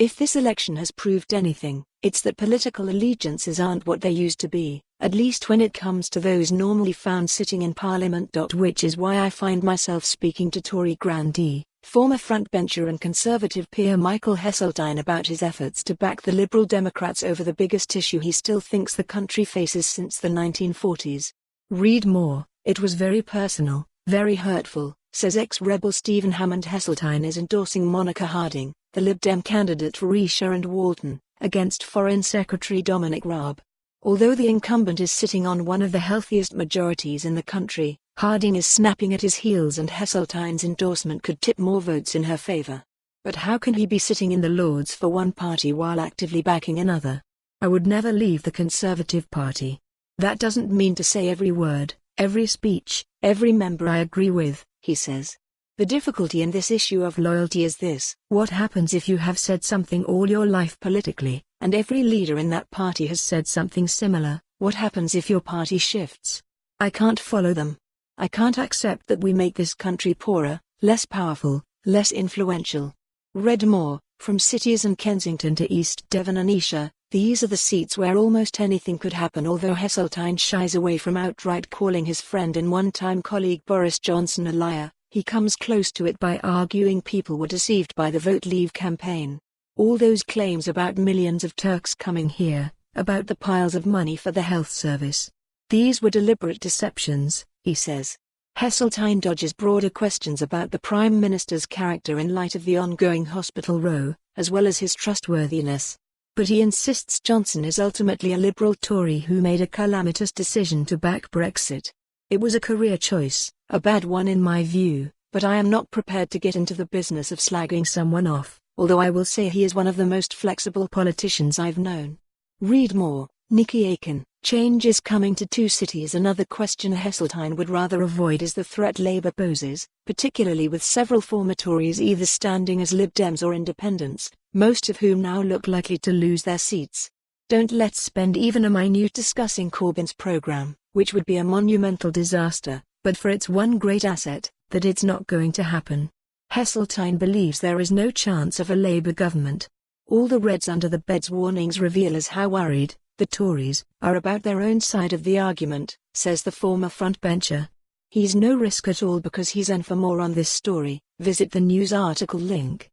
If this election has proved anything, it's that political allegiances aren't what they used to be, at least when it comes to those normally found sitting in parliament.Which is why I find myself speaking to Tory grandee, former frontbencher and Conservative peer Michael Heseltine about his efforts to back the Liberal Democrats over the biggest issue he still thinks the country faces since the 1940s. Read more. It was very personal, very hurtful, says ex-rebel Stephen Hammond Heseltine is endorsing Monica Harding, the Lib Dem candidate for Esher and Walton, against Foreign Secretary Dominic Raab. Although the incumbent is sitting on one of the healthiest majorities in the country, Harding is snapping at his heels and Heseltine's endorsement could tip more votes in her favour. But how can he be sitting in the Lords for one party while actively backing another? I would never leave the Conservative Party. That doesn't mean to say every word, every speech, every member I agree with, he says. The difficulty in this issue of loyalty is this: what happens if you have said something all your life politically, and every leader in that party has said something similar? What happens if your party shifts? I can't follow them. I can't accept that we make this country poorer, less powerful, less influential. Read more. From Cities and Kensington to East Devon and Esher, these are the seats where almost anything could happen. Although Heseltine shies away from outright calling his friend and one-time colleague Boris Johnson a liar, he comes close to it by arguing people were deceived by the Vote Leave campaign. All those claims about millions of Turks coming here, about the piles of money for the health service. These were deliberate deceptions, he says. Heseltine dodges broader questions about the Prime Minister's character in light of the ongoing hospital row, as well as his trustworthiness. But he insists Johnson is ultimately a Liberal Tory who made a calamitous decision to back Brexit. It was a career choice, a bad one in my view, but I am not prepared to get into the business of slagging someone off, although I will say he is one of the most flexible politicians I've known. Read more. Nikki Aiken, change is coming to two cities. Another question Heseltine would rather avoid is the threat Labour poses, particularly with several former Tories either standing as Lib Dems or independents, most of whom now look likely to lose their seats. Don't let's spend even a minute discussing Corbyn's programme, which would be a monumental disaster, but for its one great asset, that it's not going to happen. Heseltine believes there is no chance of a Labour government. All the reds under the bed's warnings reveal as how worried the Tories are about their own side of the argument, says the former frontbencher. He's no risk at all because he's in. For more on this story, visit the news article link.